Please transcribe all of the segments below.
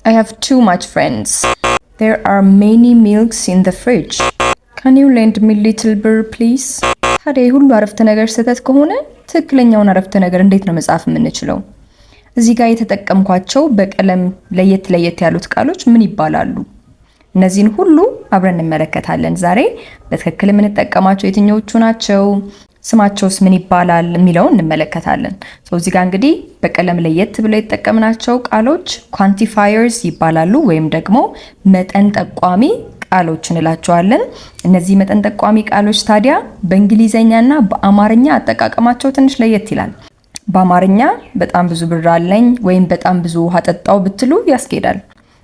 I have too much friends. There are many milks in the fridge. Can you lend me little bird please? ታዲያ ሁሉ አረፍተ ነገር ስህተት ከሆነ ትክክለኛውን አረፍተ ነገር እንዴት ነው መጻፍ የምንችለው? እዚህ ጋር የተጠቀምኳቸው በቀለም ለየት ያሉት ቃሎች ምን ይባላሉ? እነዚህን ሁሉ አብረን እንመለከታለን ዛሬ። በትክክል የምንጠቀማቸው የትኞቹ ናቸው? ስማቸውስ ምን ይባላል የሚለውን እንመለከታለን። እዚህ ጋር እንግዲህ በቀለም ለየት ብለው የተጠቀምናቸው ቃሎች ኳንቲፋየርስ ይባላሉ ወይም ደግሞ መጠን ጠቋሚ ቃሎች እንላቸዋለን። እነዚህ መጠን ጠቋሚ ቃሎች ታዲያ በእንግሊዘኛና በአማርኛ አጠቃቀማቸው ትንሽ ለየት ይላል። በአማርኛ በጣም ብዙ ብር አለኝ ወይም በጣም ብዙ ውሃ ጠጣው ብትሉ ያስኬዳል።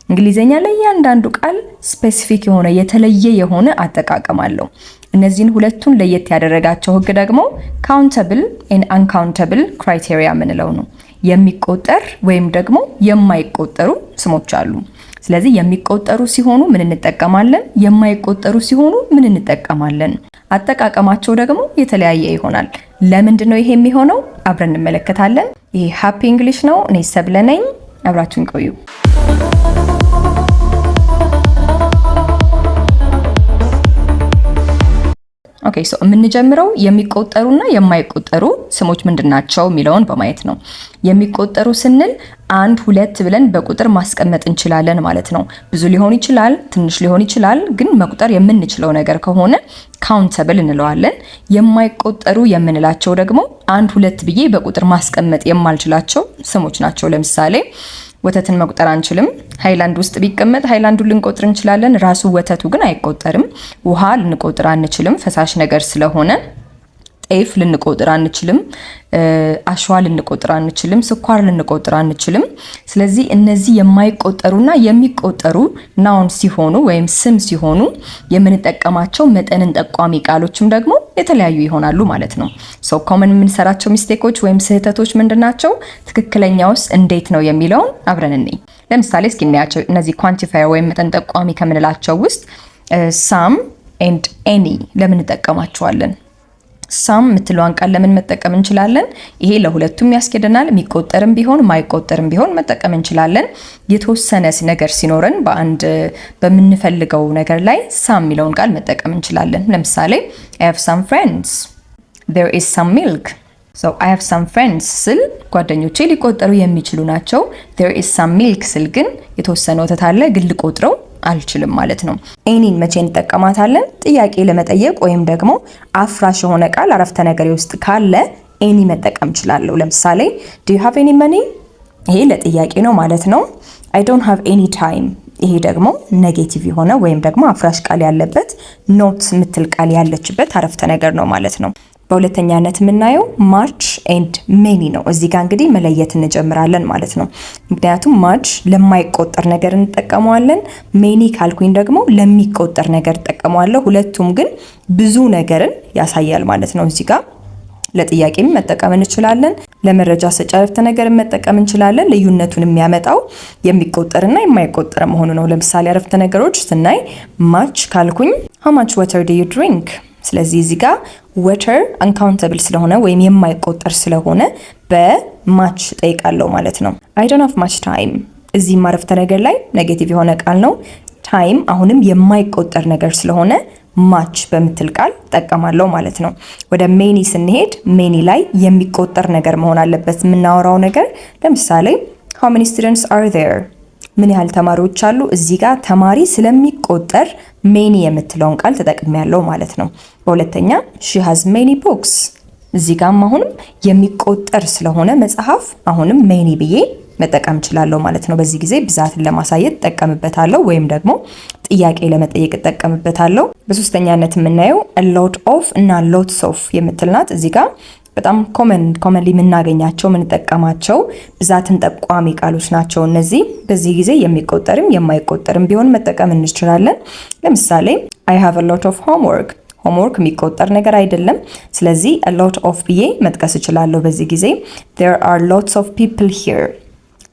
እንግሊዘኛ ላይ እያንዳንዱ ቃል ስፔሲፊክ የሆነ የተለየ የሆነ አጠቃቀም አለው። እነዚህን ሁለቱን ለየት ያደረጋቸው ህግ ደግሞ ካውንተብል ኤንድ አንካውንተብል ክራይቴሪያ ምንለው ነው። የሚቆጠር ወይም ደግሞ የማይቆጠሩ ስሞች አሉ። ስለዚህ የሚቆጠሩ ሲሆኑ ምን እንጠቀማለን? የማይቆጠሩ ሲሆኑ ምን እንጠቀማለን? አጠቃቀማቸው ደግሞ የተለያየ ይሆናል። ለምንድን ነው ይሄ የሚሆነው? አብረን እንመለከታለን። ይሄ ሃፒ እንግሊሽ ነው። እኔ ሰብለ ነኝ። አብራችሁን ቆዩ። ኦኬ ሶ የምንጀምረው የሚቆጠሩና የማይቆጠሩ ስሞች ምንድናቸው የሚለውን በማየት ነው። የሚቆጠሩ ስንል 1 2 ብለን በቁጥር ማስቀመጥ እንችላለን ማለት ነው። ብዙ ሊሆን ይችላል፣ ትንሽ ሊሆን ይችላል፣ ግን መቁጠር የምንችለው ነገር ከሆነ ካውንተብል እንለዋለን። የማይቆጠሩ የምንላቸው ደግሞ 1 2 ብዬ በቁጥር ማስቀመጥ የማልችላቸው ስሞች ናቸው። ለምሳሌ ወተትን መቁጠር አንችልም። ሃይላንድ ውስጥ ቢቀመጥ ሃይላንዱን ልንቆጥር እንችላለን፣ ራሱ ወተቱ ግን አይቆጠርም። ውሃ ልንቆጥር አንችልም፣ ፈሳሽ ነገር ስለሆነ። ጤፍ ልንቆጥር አንችልም፣ አሸዋ ልንቆጥር አንችልም፣ ስኳር ልንቆጥር አንችልም። ስለዚህ እነዚህ የማይቆጠሩና የሚቆጠሩ ናውን ሲሆኑ ወይም ስም ሲሆኑ የምንጠቀማቸው መጠንን ጠቋሚ ቃሎችም ደግሞ የተለያዩ ይሆናሉ ማለት ነው። ሶ ኮመን የምንሰራቸው ሚስቴኮች ወይም ስህተቶች ምንድናቸው? ትክክለኛውስ እንዴት ነው የሚለውን አብረን እንይ። ለምሳሌ እስኪ እናያቸው። እነዚህ ኳንቲፋየር ወይም መጠን ጠቋሚ ከምንላቸው ውስጥ ሳም ኤንድ ኤኒ ለምን እንጠቀማቸዋለን? ሳም የምትለዋን ቃል ለምን መጠቀም እንችላለን? ይሄ ለሁለቱም ያስኬደናል። የሚቆጠርም ቢሆን ማይቆጠርም ቢሆን መጠቀም እንችላለን። የተወሰነ ነገር ሲኖረን በምንፈልገው ነገር ላይ ሳም የሚለውን ቃል መጠቀም እንችላለን። ለምሳሌ I have some friends. There is some milk. So I have some friends ስል ጓደኞቼ ሊቆጠሩ የሚችሉ ናቸው። There is some milk ስል ግን የተወሰነ ወተት አለ ግን ልቆጥረው አልችልም ማለት ነው። ኤኒን መቼ እንጠቀማታለን? ጥያቄ ለመጠየቅ ወይም ደግሞ አፍራሽ የሆነ ቃል አረፍተ ነገር ውስጥ ካለ ኤኒ መጠቀም እችላለሁ። ለምሳሌ do you have any money? ይሄ ለጥያቄ ነው ማለት ነው። I don't have any time። ይሄ ደግሞ ኔጌቲቭ የሆነ ወይም ደግሞ አፍራሽ ቃል ያለበት ኖት የምትል ቃል ያለችበት አረፍተ ነገር ነው ማለት ነው። በሁለተኛነት የምናየው ማች ኤንድ ሜኒ ነው። እዚህ ጋር እንግዲህ መለየት እንጀምራለን ማለት ነው። ምክንያቱም ማች ለማይቆጠር ነገር እንጠቀመዋለን፣ ሜኒ ካልኩኝ ደግሞ ለሚቆጠር ነገር እንጠቀመዋለሁ። ሁለቱም ግን ብዙ ነገርን ያሳያል ማለት ነው። እዚህ ጋር ለጥያቄም መጠቀም እንችላለን፣ ለመረጃ ሰጪ አረፍተ ነገር መጠቀም እንችላለን። ልዩነቱን የሚያመጣው የሚቆጠርና የማይቆጠር መሆኑ ነው። ለምሳሌ አረፍተ ነገሮች ስናይ ማች ካልኩኝ how much water do you drink? ስለዚህ እዚህ ጋር water uncountable ስለሆነ ወይም የማይቆጠር ስለሆነ በማች ጠይቃለሁ ማለት ነው። I don't have much time። እዚህ አረፍተ ነገር ላይ ኔጌቲቭ የሆነ ቃል ነው። ታይም አሁንም የማይቆጠር ነገር ስለሆነ ማች በምትል ቃል ጠቀማለሁ ማለት ነው። ወደ ሜኒ ስንሄድ ሜኒ ላይ የሚቆጠር ነገር መሆን አለበት የምናወራው ነገር። ለምሳሌ how many students are there? ምን ያህል ተማሪዎች አሉ? እዚህ ጋር ተማሪ ስለሚቆጠር ሜኒ የምትለውን ቃል ተጠቅሜያለሁ ማለት ነው። በሁለተኛ she has many books። እዚህ ጋርም አሁንም የሚቆጠር ስለሆነ መጽሐፍ አሁንም ሜኒ ብዬ መጠቀም እችላለሁ ማለት ነው። በዚህ ጊዜ ብዛትን ለማሳየት ተጠቀምበታለሁ ወይም ደግሞ ጥያቄ ለመጠየቅ ተጠቀምበታለሁ። በሶስተኛነት የምናየው a lot of እና lots of የምትልናት እዚህ ጋር በጣም ኮመንሊ የምናገኛቸው የምንጠቀማቸው ብዛትን ጠቋሚ ቃሎች ናቸው እነዚህ። በዚህ ጊዜ የሚቆጠርም የማይቆጠርም ቢሆን መጠቀም እንችላለን። ለምሳሌ I have a lot of homework። homework የሚቆጠር ነገር አይደለም። ስለዚህ a lot of ብዬ መጥቀስ እችላለሁ በዚህ ጊዜ። There are lots of people here።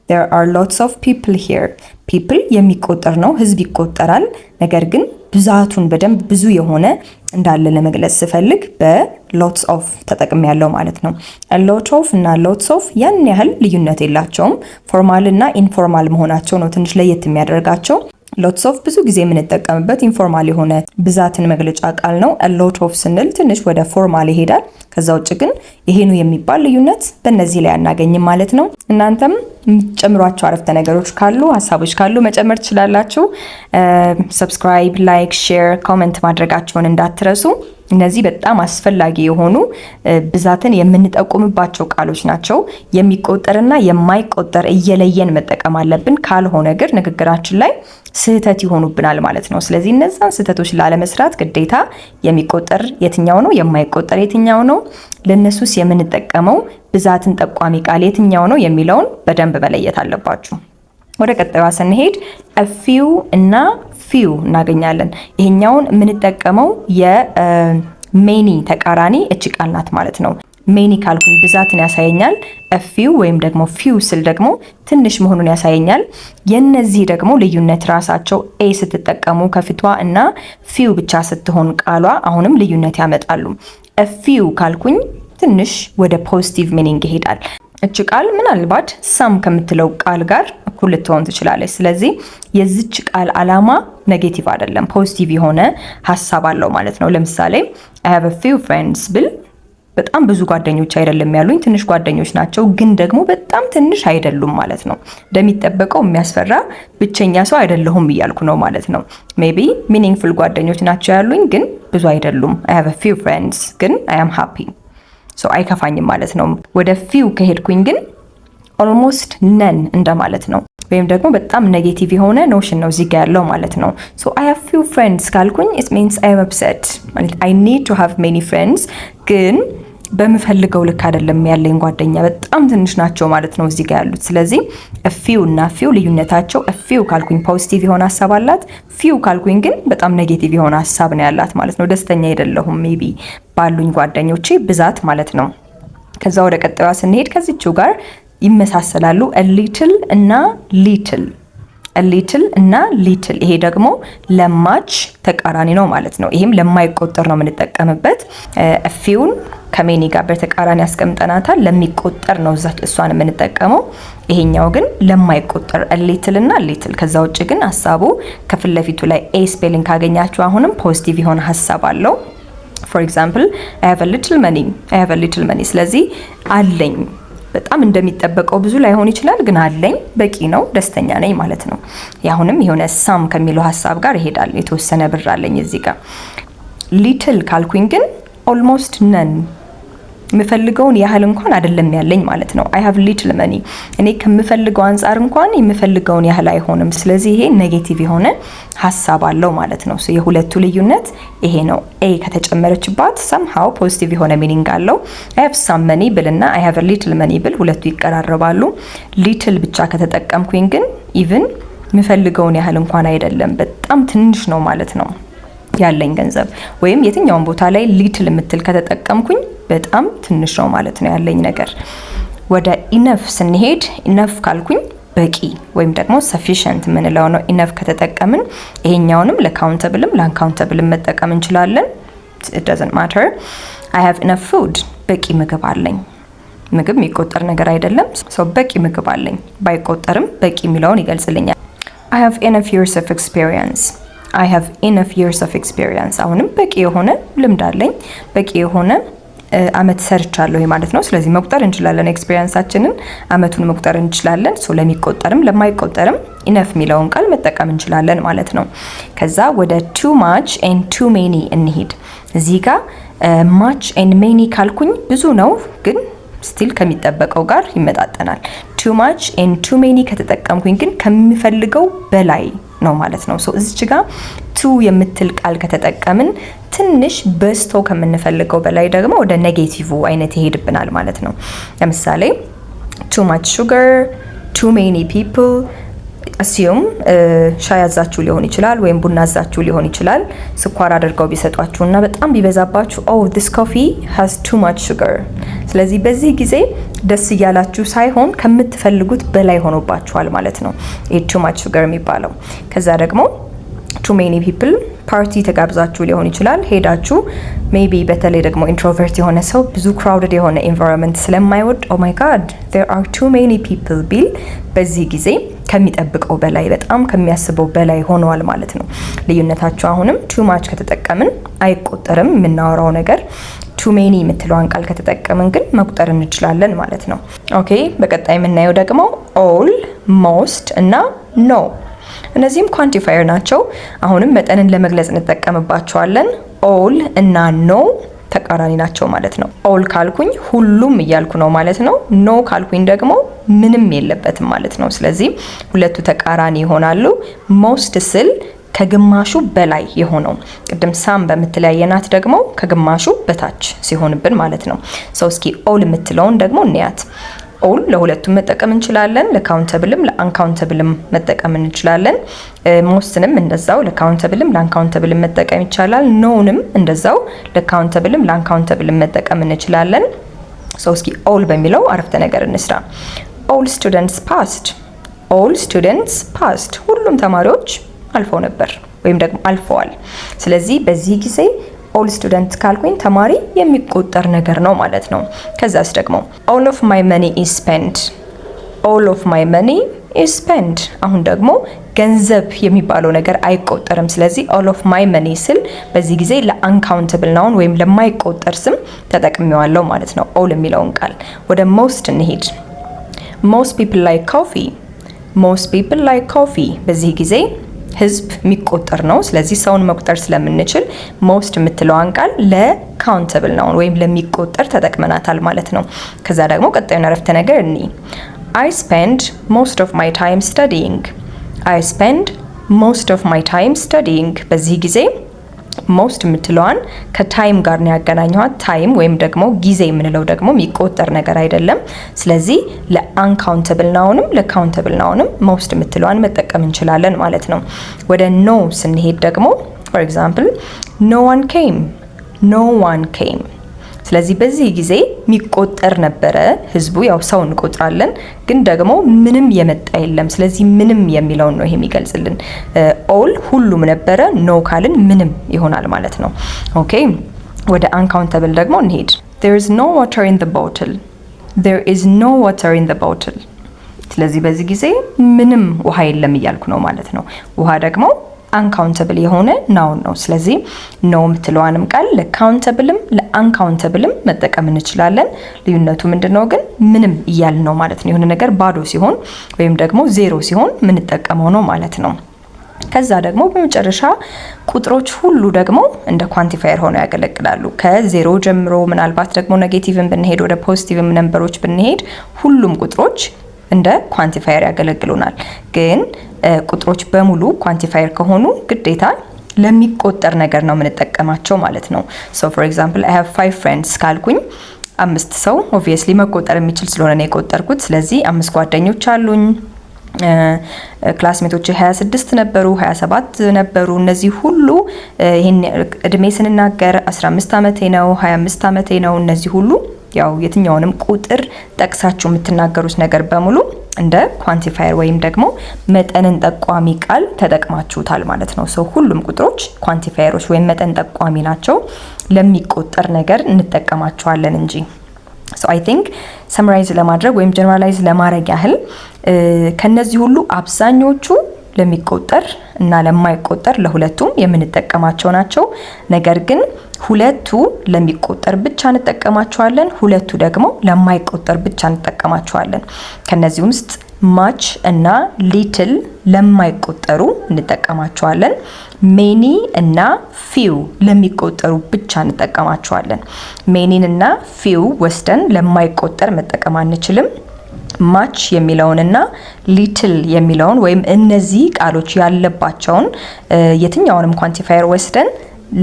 there are lots of people here. people የሚቆጠር ነው፣ ህዝብ ይቆጠራል። ነገር ግን ብዛቱን በደንብ ብዙ የሆነ እንዳለ ለመግለጽ ስፈልግ በlots of ተጠቅም ያለው ማለት ነው። a lot of እና lots of ያን ያህል ልዩነት የላቸውም። ፎርማል እና ኢንፎርማል መሆናቸው ነው ትንሽ ለየት የሚያደርጋቸው። lots of ብዙ ጊዜ የምንጠቀምበት ኢንፎርማል የሆነ ብዛትን መግለጫ ቃል ነው። a lot of ስንል ትንሽ ወደ ፎርማል ይሄዳል። ከዛ ውጭ ግን ይሄ ነው የሚባል ልዩነት በእነዚህ ላይ አናገኝም ማለት ነው። እናንተም የምትጨምሯቸው አረፍተ ነገሮች ካሉ ሀሳቦች ካሉ መጨመር ትችላላችሁ። ሰብስክራይብ፣ ላይክ፣ ሼር፣ ኮሜንት ማድረጋቸውን እንዳትረሱ። እነዚህ በጣም አስፈላጊ የሆኑ ብዛትን የምንጠቁምባቸው ቃሎች ናቸው። የሚቆጠርና የማይቆጠር እየለየን መጠቀም አለብን። ካልሆነ ግን ንግግራችን ላይ ስህተት ይሆኑብናል ማለት ነው። ስለዚህ እነዛን ስህተቶች ላለመስራት ግዴታ የሚቆጠር የትኛው ነው፣ የማይቆጠር የትኛው ነው፣ ለነሱስ የምንጠቀመው ብዛትን ጠቋሚ ቃል የትኛው ነው የሚለውን በደንብ መለየት አለባችሁ። ወደ ቀጣዩ ስንሄድ a few እና few እናገኛለን። ይሄኛውን የምንጠቀመው የሜኒ ተቃራኒ እቺ ቃል ናት ማለት ነው። ሜኒ ካልኩኝ ብዛትን ያሳየኛል። a few ወይም ደግሞ few ስል ደግሞ ትንሽ መሆኑን ያሳየኛል። የነዚህ ደግሞ ልዩነት ራሳቸው a ስትጠቀሙ ከፊቷ እና few ብቻ ስትሆን ቃሏ አሁንም ልዩነት ያመጣሉ። a few ካልኩኝ ትንሽ ወደ ፖዚቲቭ ሚኒንግ ይሄዳል። እቺ ቃል ምናልባት some ከምትለው ቃል ጋር እኩል ልትሆን ትችላለች። ስለዚህ የዚች ቃል አላማ ኔጌቲቭ አይደለም፣ ፖዚቲቭ የሆነ ሐሳብ አለው ማለት ነው። ለምሳሌ I have a few friends ብል በጣም ብዙ ጓደኞች አይደለም ያሉኝ፣ ትንሽ ጓደኞች ናቸው፣ ግን ደግሞ በጣም ትንሽ አይደሉም ማለት ነው። እንደሚጠበቀው የሚያስፈራ ብቸኛ ሰው አይደለሁም እያልኩ ነው ማለት ነው። ሜቢ ሚኒንግፉል ጓደኞች ናቸው ያሉኝ፣ ግን ብዙ አይደሉም። I have a few friends ግን I am happy ሶ አይከፋኝም ማለት ነው። ወደ ፊው ከሄድኩኝ ግን ኦልሞስት ነን እንደማለት ነው። ወይም ደግሞ በጣም ኔጌቲቭ የሆነ ኖሽን ነው እዚህ ጋር ያለው ማለት ነው። ሶ I have few friends ካልኩኝ it means I am upset ማለት I need to have many friends ግን በምፈልገው ልክ አይደለም ያለኝ ጓደኛ በጣም ትንሽ ናቸው ማለት ነው እዚህ ጋር ያሉት። ስለዚህ a few እና few ልዩነታቸው a few ካልኩኝ ፖዚቲቭ የሆነ ሐሳብ አላት፣ few ካልኩኝ ግን በጣም ኔጌቲቭ የሆነ ሐሳብ ነው ያላት ማለት ነው። ደስተኛ አይደለሁም ሜቢ ባሉኝ ጓደኞቼ ብዛት ማለት ነው። ከዛ ወደ ቀጣዩ ስንሄድ ከዚህው ጋር ይመሳሰላሉ a little እና little a little እና little ይሄ ደግሞ ለማች ተቃራኒ ነው ማለት ነው። ይሄም ለማይቆጠር ነው የምንጠቀምበት። a few ከሜኒ ጋር በተቃራኒ ያስቀምጠናታል። ለሚቆጠር ነው እሷን የምንጠቀመው። ይሄኛው ግን ለማይቆጠር a little እና little። ከዛ ውጭ ግን ሐሳቡ ከፊት ለፊቱ ላይ a ስፔሊንግ ካገኛችሁ አሁንም ፖዚቲቭ የሆነ ሐሳብ አለው። for example I have a little money I have a little money ስለዚህ አለኝ በጣም እንደሚጠበቀው ብዙ ላይሆን ይችላል፣ ግን አለኝ በቂ ነው፣ ደስተኛ ነኝ ማለት ነው። ያሁንም የሆነ ሳም ከሚለው ሐሳብ ጋር ይሄዳል። የተወሰነ ብር አለኝ እዚህ ጋር። ሊትል ካልኩኝ ግን ኦልሞስት ነን የምፈልገውን ያህል እንኳን አይደለም ያለኝ ማለት ነው። I have little money እኔ ከምፈልገው አንፃር እንኳን የምፈልገውን ያህል አይሆንም። ስለዚህ ይሄ ኔጌቲቭ የሆነ ሐሳብ አለው ማለት ነው። የሁለቱ ልዩነት ይሄ ነው። a ከተጨመረችባት somehow ፖዚቲቭ የሆነ ሚኒንግ አለው። I have some money ብልና I have a little money ብል ሁለቱ ይቀራረባሉ። little ብቻ ከተጠቀምኩኝ ግን even የምፈልገውን ያህል እንኳን አይደለም፣ በጣም ትንሽ ነው ማለት ነው ያለኝ ገንዘብ። ወይም የትኛውን ቦታ ላይ little የምትል ከተጠቀምኩኝ በጣም ትንሽ ነው ማለት ነው ያለኝ ነገር። ወደ enough ስንሄድ enough ካልኩኝ በቂ ወይም ደግሞ sufficient የምንለው ነው። enough ከተጠቀምን ይሄኛውንም ለካውንተብልም ለአንካውንተብልም መጠቀም እንችላለን። it doesn't matter I have enough food በቂ ምግብ አለኝ። ምግብ የሚቆጠር ነገር አይደለም። በቂ ምግብ አለኝ ባይቆጠርም በቂ የሚለውን ይገልጽልኛል። I have enough years of experience I have enough years of experience አሁንም በቂ የሆነ ልምድ አለኝ፣ በቂ የሆነ አመት ሰርቻለሁ ማለት ነው። ስለዚህ መቁጠር እንችላለን፣ ኤክስፒሪየንሳችንን አመቱን መቁጠር እንችላለን። ለሚቆጠርም ለማይቆጠርም enough የሚለውን ቃል መጠቀም እንችላለን ማለት ነው። ከዛ ወደ too much and too many እንሂድ። እዚህ ጋር much and many ካልኩኝ ብዙ ነው ግን ስቲል ከሚጠበቀው ጋር ይመጣጠናል። too much and too many ከተጠቀምኩኝ ግን ከሚፈልገው በላይ ነው ማለት ነው። እዚች ጋር too የምትል ቃል ከተጠቀምን ትንሽ በስቶ ከምንፈልገው በላይ ደግሞ ወደ ኔጌቲቭ አይነት ይሄድብናል ማለት ነው። ለምሳሌ too much sugar, too many people assume ሻይ አዛችሁ ሊሆን ይችላል ወይም ቡና አዛችሁ ሊሆን ይችላል። ስኳር አድርገው ቢሰጧችሁና በጣም ቢበዛባችሁ oh this coffee has too much sugar። ስለዚህ በዚህ ጊዜ ደስ እያላችሁ ሳይሆን ከምትፈልጉት በላይ ሆኖባችኋል ማለት ነው። too much sugar የሚባለው። ከዛ ደግሞ too many people ፓርቲ ተጋብዛችሁ ሊሆን ይችላል ሄዳችሁ ሜቢ በተለይ ደግሞ ኢንትሮቨርት የሆነ ሰው ብዙ ክራውድድ የሆነ ኤንቫይሮንመንት ስለማይወድ ኦ ማይ ጋድ there are too many people ቢል በዚህ ጊዜ ከሚጠብቀው በላይ በጣም ከሚያስበው በላይ ሆኗል ማለት ነው። ልዩነታቸው አሁንም too much ከተጠቀምን አይቆጠርም የምናወራው ነገር too many የምትለዋን ቃል ከተጠቀምን ግን መቁጠር እንችላለን ማለት ነው። ኦኬ በቀጣይ የምናየው ደግሞ all most እና no እነዚህም ኳንቲፋየር ናቸው። አሁንም መጠንን ለመግለጽ እንጠቀምባቸዋለን። all እና no ተቃራኒ ናቸው ማለት ነው። all ካልኩኝ ሁሉም እያልኩ ነው ማለት ነው። no ካልኩኝ ደግሞ ምንም የለበትም ማለት ነው። ስለዚህ ሁለቱ ተቃራኒ ይሆናሉ። most ስል ከግማሹ በላይ የሆነው ቅድም ሳም በምትለያየናት ደግሞ ከግማሹ በታች ሲሆንብን ማለት ነው። እስኪ all የምትለውን ደግሞ እንያት። all ለሁለቱም መጠቀም እንችላለን። ለካውንተብልም ለአንካውንተብልም መጠቀም እንችላለን። ሞስትንም እንደዛው ለካውንተብልም ለአንካውንተብልም መጠቀም ይቻላል። ኖውንም እንደዛው ለካውንተብልም ለአንካውንተብልም መጠቀም እንችላለን። እስኪ all በሚለው አረፍተ ነገር እንስራ። all students passed all students passed ሁሉም ተማሪዎች አልፈው ነበር ወይም ደግሞ አልፈዋል። ስለዚህ በዚህ ጊዜ all students ካልኩኝ ተማሪ የሚቆጠር ነገር ነው ማለት ነው። ከዛስ ደግሞ all of my money is spent all of my money is spent አሁን ደግሞ ገንዘብ የሚባለው ነገር አይቆጠርም። ስለዚህ all of my money ስል በዚህ ጊዜ ለአንካውንተብል ናውን ወይም ለማይቆጠር ስም ተጠቅሜዋለሁ ማለት ነው all የሚለውን ቃል። ወደ most እንሂድ። most people like coffee most people like coffee በዚህ ጊዜ ህዝብ የሚቆጠር ነው። ስለዚህ ሰውን መቁጠር ስለምንችል most የምትለዋን ቃል ለካውንተብል ናውን ወይም ለሚቆጠር ተጠቅመናታል ማለት ነው። ከዛ ደግሞ ቀጣዩን አረፍተ ነገር እኒ I spend most of my time studying I spend most of my time studying በዚህ ጊዜ most የምትለዋን ከታይም ጋር ነው ያገናኘኋት። ታይም ወይም ደግሞ ጊዜ የምንለው ደግሞ የሚቆጠር ነገር አይደለም። ስለዚህ ለአንካውንተብል ናውንም ለካውንተብል ናውንም most የምትለዋን መጠቀም እንችላለን ማለት ነው። ወደ no ስንሄድ ደግሞ for example no one came ስለዚህ በዚህ ጊዜ የሚቆጠር ነበረ ህዝቡ ያው ሰው እንቆጥራለን ግን ደግሞ ምንም የመጣ የለም። ስለዚህ ምንም የሚለውን ነው ይሄ የሚገልጽልን። all ሁሉም ነበረ no ካልን ምንም ይሆናል ማለት ነው። ኦኬ ወደ አንካውንተብል ደግሞ እንሄድ። there is no water in the bottle there is no water in the bottle ስለዚህ በዚህ ጊዜ ምንም ውሃ የለም እያልኩ ነው ማለት ነው። ውሃ ደግሞ አንካውንተብል የሆነ ናውን ነው። ስለዚህ no የምትለዋንም ቃል ለካውንተብልም ለአንካውንተብልም መጠቀም እንችላለን። ልዩነቱ ምንድነው ግን ምንም እያልን ነው ማለት ነው። የሆነ ነገር ባዶ ሲሆን ወይም ደግሞ ዜሮ ሲሆን የምንጠቀመው ነው ማለት ነው። ከዛ ደግሞ በመጨረሻ ቁጥሮች ሁሉ ደግሞ እንደ ኳንቲፋየር ሆነው ያገለግላሉ። ከዜሮ ጀምሮ ምናልባት ደግሞ ኔጌቲቭን ብንሄድ ወደ ፖዚቲቭም ነምበሮች ብንሄድ ሁሉም ቁጥሮች እንደ ኳንቲፋየር ያገለግሉናል። ግን ቁጥሮች በሙሉ ኳንቲፋየር ከሆኑ ግዴታ ለሚቆጠር ነገር ነው የምንጠቀማቸው ማለት ነው። so for example I have 5 friends ካልኩኝ 5 ሰው obviously መቆጠር የሚችል ስለሆነ ነው የቆጠርኩት። ስለዚህ 5 ጓደኞች አሉኝ። ክላስሜቶች 26 ነበሩ 27 ነበሩ። እነዚህ ሁሉ ይሄን እድሜ ስንናገር 15 አመቴ ነው 25 አመቴ ነው። እነዚህ ሁሉ ያው የትኛውንም ቁጥር ጠቅሳችሁ የምትናገሩት ነገር በሙሉ እንደ ኳንቲፋየር ወይም ደግሞ መጠንን ጠቋሚ ቃል ተጠቅማችሁታል ማለት ነው። ሰው ሁሉም ቁጥሮች ኳንቲፋየሮች ወይም መጠን ጠቋሚ ናቸው። ለሚቆጠር ነገር እንጠቀማቸዋለን እንጂ so I think summarize ለማድረግ ወይም generalize ለማድረግ ያህል ከነዚህ ሁሉ አብዛኞቹ ለሚቆጠር እና ለማይቆጠር ለሁለቱም የምንጠቀማቸው ናቸው። ነገር ግን ሁለቱ ለሚቆጠር ብቻ እንጠቀማቸዋለን፣ ሁለቱ ደግሞ ለማይቆጠር ብቻ እንጠቀማቸዋለን። ከነዚህ ውስጥ much እና little ለማይቆጠሩ እንጠቀማቸዋለን። many እና few ለሚቆጠሩ ብቻ እንጠቀማቸዋለን። many እና few ወስደን ለማይቆጠር መጠቀም አንችልም። much የሚለውንና little የሚለውን ወይም እነዚህ ቃሎች ያለባቸውን የትኛውንም ኳንቲፋየር ወስደን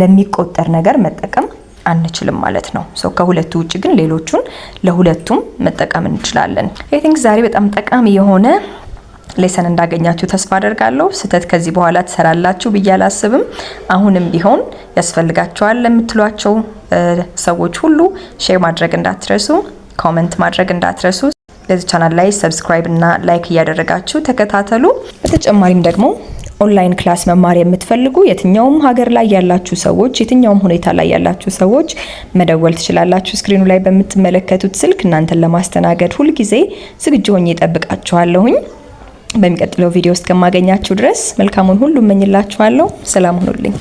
ለሚቆጠር ነገር መጠቀም አንችልም ማለት ነው። ከሁለቱ ውጪ ግን ሌሎቹን ለሁለቱም መጠቀም እንችላለን። I think ዛሬ በጣም ጠቃሚ የሆነ ሌሰን እንዳገኛችሁ ተስፋ አደርጋለሁ። ስህተት ከዚህ በኋላ ትሰራላችሁ ብዬ አላስብም። አሁንም ቢሆን ያስፈልጋችኋል ለምትሏቸው ሰዎች ሁሉ ሼር ማድረግ እንዳትረሱ። ኮሜንት ማድረግ እንዳትረሱ። ለዚህ ቻናል ላይ ሰብስክራይብ እና ላይክ እያደረጋችሁ ተከታተሉ። በተጨማሪም ደግሞ ኦንላይን ክላስ መማር የምትፈልጉ የትኛውም ሀገር ላይ ያላችሁ ሰዎች፣ የትኛውም ሁኔታ ላይ ያላችሁ ሰዎች መደወል ትችላላችሁ። ስክሪኑ ላይ በምትመለከቱት ስልክ እናንተን ለማስተናገድ ሁልጊዜ ዝግጁ ሆኜ እጠብቃችኋለሁኝ። በሚቀጥለው ቪዲዮ እስከማገኛችሁ ድረስ መልካሙን ሁሉ እመኝላችኋለሁ። ሰላም ሁኑልኝ።